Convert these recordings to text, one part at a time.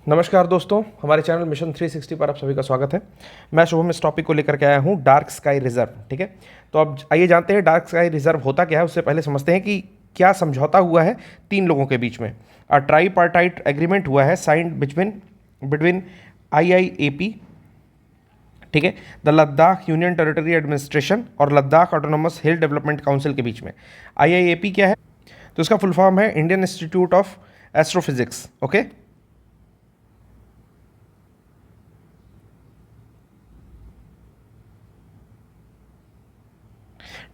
नमस्कार दोस्तों, हमारे चैनल मिशन 360 पर आप सभी का स्वागत है। मैं शुभम इस टॉपिक को लेकर के आया हूँ, डार्क स्काई रिजर्व। ठीक है, तो अब आइए जानते हैं डार्क स्काई रिजर्व होता क्या है। उससे पहले समझते हैं कि क्या समझौता हुआ है तीन लोगों के बीच में। ट्राईपार्टाइट एग्रीमेंट हुआ है साइंड बिटवीन बिटवीन IIAP, ठीक है, the Ladakh union territory administration और Ladakh autonomous hill development council के बीच में। IIAP क्या है? तो इसका फुल फॉर्म है Indian institute of astrophysics. Okay,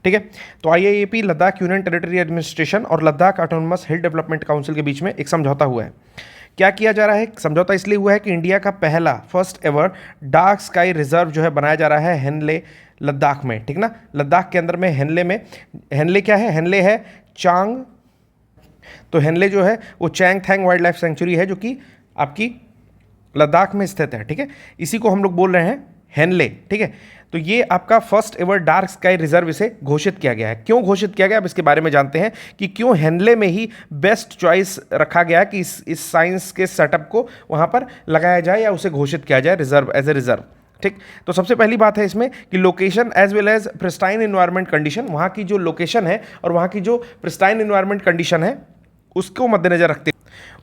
ठीक है। तो IIAP, Ladakh union territory administration और Ladakh autonomous hill development council के बीच में एक समझौता हुआ है। क्या किया जा रहा है? समझौता इसलिए हुआ है कि इंडिया का पहला first ever dark sky reserve जो है बनाया जा रहा है हेनले लद्दाख में। ठीक ना, लद्दाख के अंदर में हेनले क्या है? हेनले है चांग। तो हेनले जो है वो चैंग थैंग वाइल्ड लाइफ सेंचुरी है जो कि आपकी लद्दाख में स्थित है। ठीक है, इसी को हम लोग बोल रहे हैं हेनले। ठीक है, तो ये आपका first ever dark sky reserve इसे घोषित किया गया है। क्यों घोषित किया गया, अब इसके बारे में जानते हैं कि क्यों हेनले में ही बेस्ट चॉइस रखा गया कि इस साइंस के सेटअप को वहां पर लगाया जाए या उसे घोषित किया जाए रिजर्व, एज ए रिजर्व। ठीक, तो सबसे पहली बात है इसमें कि location as well as pristine environment condition, वहां की जो लोकेशन है और वहां की जो प्रिस्टाइन इन्वायरमेंट कंडीशन है उसको मद्देनजर रखते,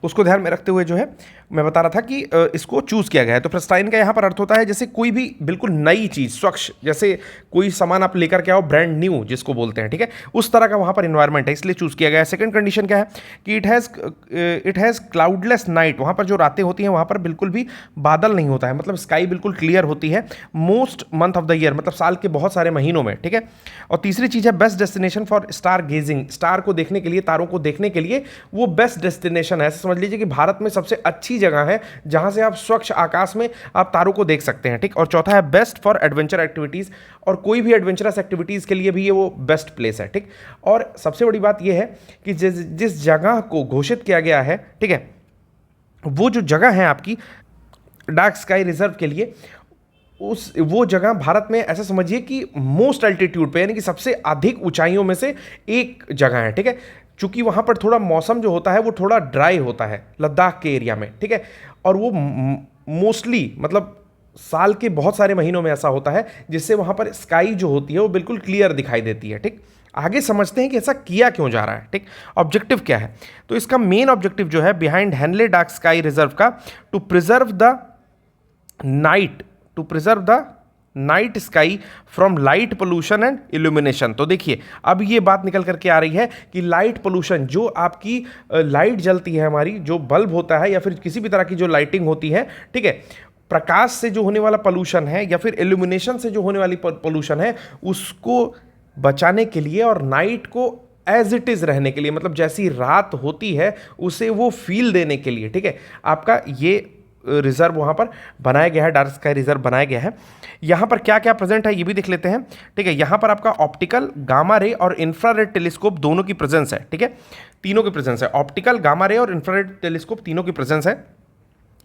उसको ध्यान में रखते हुए जो है मैं बता रहा था कि इसको चूज़ किया गया है। तो प्रिस्टाइन का यहाँ पर अर्थ होता है जैसे कोई भी बिल्कुल नई चीज़, स्वच्छ, जैसे कोई सामान आप लेकर के आओ ब्रांड न्यू जिसको बोलते हैं। ठीक है, उस तरह का वहाँ पर इन्वायरमेंट है, इसलिए चूज़ किया गया है। सेकंड कंडीशन क्या है कि इट हैज़ क्लाउडलेस नाइट, वहाँ पर जो रातें होती हैं वहाँ पर बिल्कुल भी बादल नहीं होता है, मतलब स्काई बिल्कुल क्लियर होती है most month of the year, मतलब साल के बहुत सारे महीनों में। ठीक है, और तीसरी चीज़ है best destination for star gazing, star को देखने के लिए, तारों को देखने के लिए वो बेस्ट डेस्टिनेशन है। ऐसा समझ लीजिए कि भारत में सबसे अच्छी जगह है जहां से आप स्वच्छ आकाश में आप तारों को देख सकते हैं। ठीक, और चौथा है बेस्ट फॉर एडवेंचर एक्टिविटीज, और कोई भी एडवेंचरस एक्टिविटीज के लिए भी ये वो बेस्ट प्लेस है। ठीक, और सबसे बड़ी बात ये है कि जिस जगह को घोषित किया गया है, ठीक है, वो जो जगह है आपकी डार्क स्काई रिजर्व के लिए, वो जगह भारत में ऐसा समझिए कि मोस्ट अल्टीट्यूड पे, यानी कि सबसे अधिक ऊंचाइयों में से एक जगह है। ठीक है, चूंकि वहां पर थोड़ा मौसम जो होता है वो थोड़ा ड्राई होता है लद्दाख के एरिया में। ठीक है, और वो मोस्टली मतलब साल के बहुत सारे महीनों में ऐसा होता है जिससे वहां पर स्काई जो होती है वो बिल्कुल क्लियर दिखाई देती है। ठीक, आगे समझते हैं कि ऐसा किया क्यों जा रहा है। ठीक, ऑब्जेक्टिव क्या है? तो इसका मेन ऑब्जेक्टिव जो है behind Hanle dark sky reserve का, to preserve the night sky from light pollution and illumination. तो देखिए, अब ये बात निकल करके आ रही है कि लाइट पोल्यूशन, जो आपकी लाइट जलती है हमारी, जो बल्ब होता है या फिर किसी भी तरह की जो लाइटिंग होती है, ठीक है, प्रकाश से जो होने वाला पोल्यूशन है या फिर इल्यूमिनेशन से जो होने वाली पोल्यूशन है, उसको बचाने के लिए और नाइट को एज इट इज रहने के लिए, मतलब जैसी रात होती है उसे वो फील देने के लिए, ठीक है, आपका ये रिजर्व वहां पर बनाया गया है, डार्क स्काई रिजर्व बनाया गया है। यहां पर क्या क्या प्रेजेंट है ये भी देख लेते हैं। ठीक है, यहां पर आपका ऑप्टिकल, गामा रे और इंफ्रारेड टेलीस्कोप दोनों की प्रेजेंस है। ठीक है, तीनों की प्रेजेंस है, ऑप्टिकल, गामा रे और इंफ्रारेड टेलीस्कोप तीनों की प्रेजेंस है।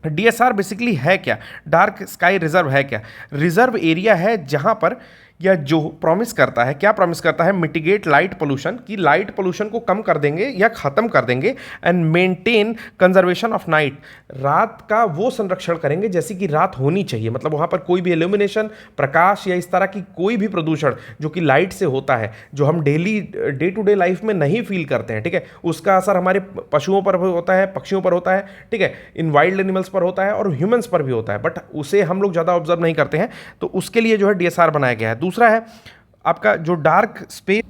DSR बेसिकली है क्या? डार्क स्काई रिजर्व है क्या? रिजर्व एरिया है जहां पर, या जो प्रॉमिस करता है, क्या प्रॉमिस करता है? मिटिगेट लाइट पोल्यूशन, की लाइट पोल्यूशन को कम कर देंगे या खत्म कर देंगे, and maintain conservation of night, रात का वो संरक्षण करेंगे जैसी कि रात होनी चाहिए, मतलब वहां पर कोई भी इल्यूमिनेशन, प्रकाश या इस तरह की कोई भी प्रदूषण जो कि लाइट से होता है, जो हम daily day to day life में नहीं फील करते हैं, ठीक है, उसका असर हमारे पशुओं पर होता है, पक्षियों पर होता है, ठीक है, इन वाइल्ड एनिमल्स पर होता है और ह्यूमंस पर भी होता है, बट उसे हम लोग ज़्यादा ऑब्जर्व नहीं करते हैं, तो उसके लिए जो है DSR बनाया गया है। दूसरा है आपका जो डार्क स्पेस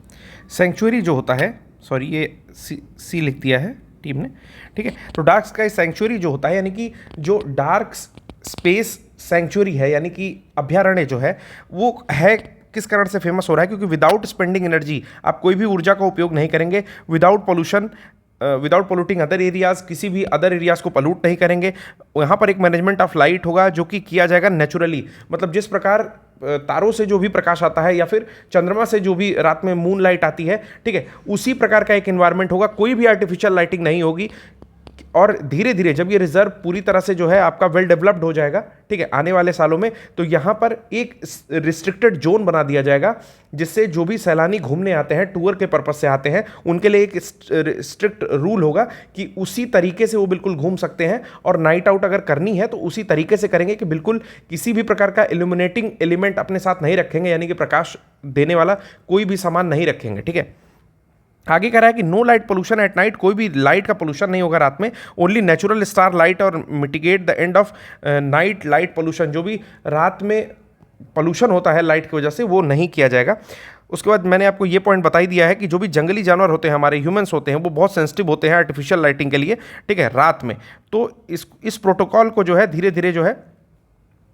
सेंचुरी जो होता है, सॉरी ये सी लिख दिया है टीम ने, ठीक है, तो डार्क स्काई सेंचुरी जो होता है, यानी कि जो डार्क स्पेस सेंचुरी है, यानी कि अभ्यारण्य जो है, वो है किस कारण से फेमस हो रहा है? क्योंकि विदाउट स्पेंडिंग एनर्जी, आप कोई भी ऊर्जा का उपयोग नहीं करेंगे, without pollution, without polluting other areas, किसी भी अदर एरियाज को पॉल्यूट नहीं करेंगे। यहाँ पर एक मैनेजमेंट ऑफ लाइट होगा जो कि किया जाएगा नेचुरली, मतलब जिस प्रकार तारों से जो भी प्रकाश आता है या फिर चंद्रमा से जो भी रात में मून लाइट आती है, ठीक है, उसी प्रकार का एक एनवायरनमेंट होगा, कोई भी आर्टिफिशियल लाइटिंग नहीं होगी। और धीरे धीरे जब ये रिजर्व पूरी तरह से जो है आपका वेल डेवलप्ड हो जाएगा, ठीक है, आने वाले सालों में, तो यहाँ पर एक रिस्ट्रिक्टेड जोन बना दिया जाएगा, जिससे जो भी सैलानी घूमने आते हैं, टूर के पर्पज से आते हैं, उनके लिए एक स्ट्रिक्ट रूल होगा कि उसी तरीके से वो बिल्कुल घूम सकते हैं, और नाइट आउट अगर करनी है तो उसी तरीके से करेंगे कि बिल्कुल किसी भी प्रकार का इल्यूमिनेटिंग एलिमेंट अपने साथ नहीं रखेंगे, यानी कि प्रकाश देने वाला कोई भी सामान नहीं रखेंगे, ठीक है। आगे कह रहा है कि no light pollution at night, कोई भी लाइट का पोल्यूशन नहीं होगा रात में, ओनली नेचुरल स्टार लाइट और mitigate the end of night light pollution, जो भी रात में पोल्यूशन होता है लाइट की वजह से वो नहीं किया जाएगा। उसके बाद मैंने आपको ये पॉइंट बता ही दिया है कि जो भी जंगली जानवर होते हैं, हमारे ह्यूमंस होते हैं, वो बहुत सेंसिटिव होते हैं आर्टिफिशियल लाइटिंग के लिए, ठीक है, रात में। तो इस प्रोटोकॉल को जो है धीरे धीरे जो है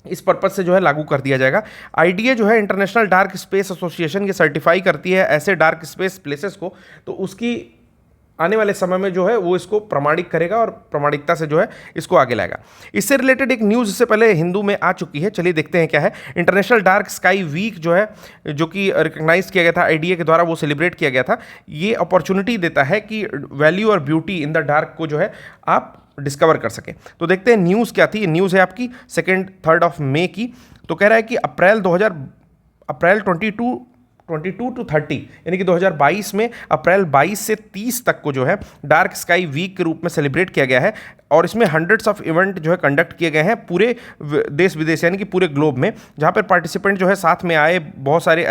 इस पर्पज से जो है लागू कर दिया जाएगा। आईडीए जो है इंटरनेशनल डार्क स्पेस एसोसिएशन ये सर्टिफाई करती है ऐसे डार्क स्पेस प्लेसेस को, तो उसकी आने वाले समय में जो है वो इसको प्रमाणित करेगा और प्रमाणिकता से जो है इसको आगे लाएगा। इससे रिलेटेड एक न्यूज़ इससे पहले हिंदू में आ चुकी है, चलिए देखते हैं क्या है। इंटरनेशनल डार्क स्काई वीक जो है, जो कि रिकग्नाइज किया गया था आईडीए के द्वारा, वो सेलिब्रेट किया गया था। ये अपॉर्चुनिटी देता है कि वैल्यू और ब्यूटी इन द डार्क को जो है आप डिस्कवर कर सकें। तो देखते हैं न्यूज़ क्या थी। न्यूज़ है आपकी 2-3 ऑफ मई की। तो कह रहा है कि अप्रैल 22 टू 30 यानी कि 2022 में अप्रैल 22 से 30 तक को जो है डार्क स्काई वीक के रूप में सेलिब्रेट किया गया है, और इसमें हंड्रेड्स ऑफ इवेंट जो है कंडक्ट किए गए हैं पूरे देश विदेश यानी कि पूरे ग्लोब में, जहाँ पर पार्टिसिपेंट जो है साथ में आए, बहुत सारे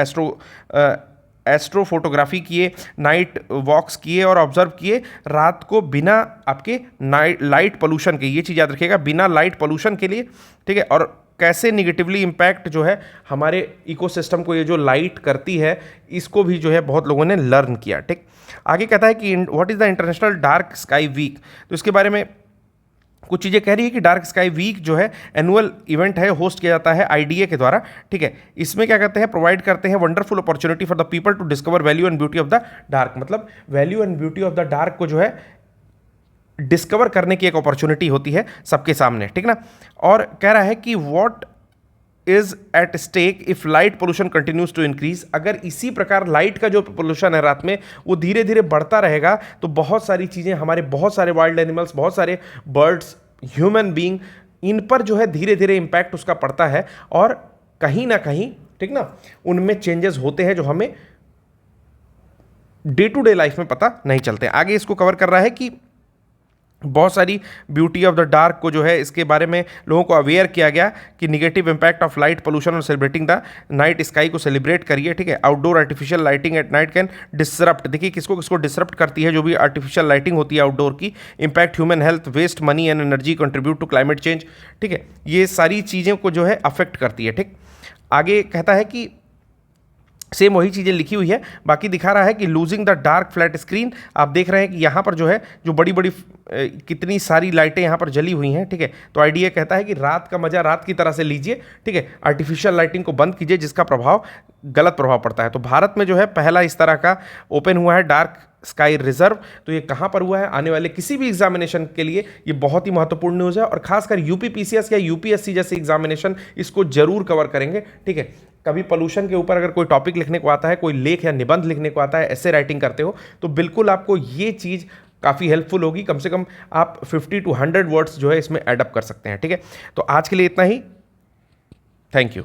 एस्ट्रो फोटोग्राफी किए, नाइट वॉक्स किए और ऑब्जर्व किए रात को बिना आपके लाइट पोल्यूशन के। ये चीज़ याद रखिएगा, बिना लाइट पोल्यूशन के लिए, ठीक है। और कैसे निगेटिवली इम्पैक्ट जो है हमारे इकोसिस्टम को ये जो लाइट करती है, इसको भी जो है बहुत लोगों ने लर्न किया, ठीक। आगे कहता है कि what is the international dark sky week. तो इसके बारे में कुछ चीज़ें कह रही है कि डार्क स्काई वीक जो है एनुअल इवेंट है, होस्ट किया जाता है आईडीए के द्वारा, ठीक है। इसमें क्या करते हैं, प्रोवाइड करते हैं wonderful opportunity for the people to discover value and beauty of the dark. मतलब value and beauty of the dark को जो है डिस्कवर करने की एक अपॉर्चुनिटी होती है सबके सामने, ठीक ना। और कह रहा है कि what is at stake if light pollution continues to increase. अगर इसी प्रकार लाइट का जो पोल्यूशन है रात में वो धीरे धीरे बढ़ता रहेगा, तो बहुत सारी चीज़ें, हमारे बहुत सारे वाइल्ड एनिमल्स, बहुत सारे बर्ड्स, ह्यूमन बीइंग, इन पर जो है धीरे धीरे इंपैक्ट उसका पड़ता है, और कहीं ना कहीं, ठीक ना, उनमें चेंजेस होते हैं जो हमें डे टू डे लाइफ में पता नहीं चलते। आगे इसको कवर कर रहा है कि बहुत सारी ब्यूटी ऑफ द डार्क को जो है इसके बारे में लोगों को अवेयर किया गया कि negative impact of light pollution और सेलिब्रेटिंग द नाइट स्काई को सेलिब्रेट करिए, ठीक है। Outdoor artificial lighting at night can disrupt, देखिए किसको किसको डिसरप्ट करती है जो भी आर्टिफिशियल लाइटिंग होती है आउटडोर की, impact human health, waste money and energy, contribute to climate change, ठीक है। ये सारी चीज़ों को जो है अफेक्ट करती है, ठीक। आगे कहता है कि सेम वही चीज़ें लिखी हुई है, बाकी दिखा रहा है कि losing the dark flat screen. आप देख रहे हैं कि यहाँ पर जो है जो बड़ी बड़ी कितनी सारी लाइटें यहाँ पर जली हुई हैं, ठीक है। तो आईडीए कहता है कि रात का मजा रात की तरह से लीजिए, ठीक है। आर्टिफिशियल लाइटिंग को बंद कीजिए जिसका प्रभाव, गलत प्रभाव पड़ता है। तो भारत में जो है पहला इस तरह का ओपन हुआ है डार्क स्काई रिजर्व। तो ये कहाँ पर हुआ है, आने वाले किसी भी एग्जामिनेशन के लिए ये बहुत ही महत्वपूर्ण न्यूज़ है, और खासकर यूपीपीसीएस या यूपीएससी जैसे एग्जामिनेशन इसको जरूर कवर करेंगे, ठीक है। कभी पोल्यूशन के ऊपर अगर कोई टॉपिक लिखने को आता है, कोई लेख या निबंध लिखने को आता है, ऐसे राइटिंग करते हो, तो बिल्कुल आपको ये चीज़ काफ़ी हेल्पफुल होगी। कम से कम आप 50 to 100 वर्ड्स जो है इसमें एडअप कर सकते हैं, ठीक है। तो आज के लिए इतना ही, थैंक यू।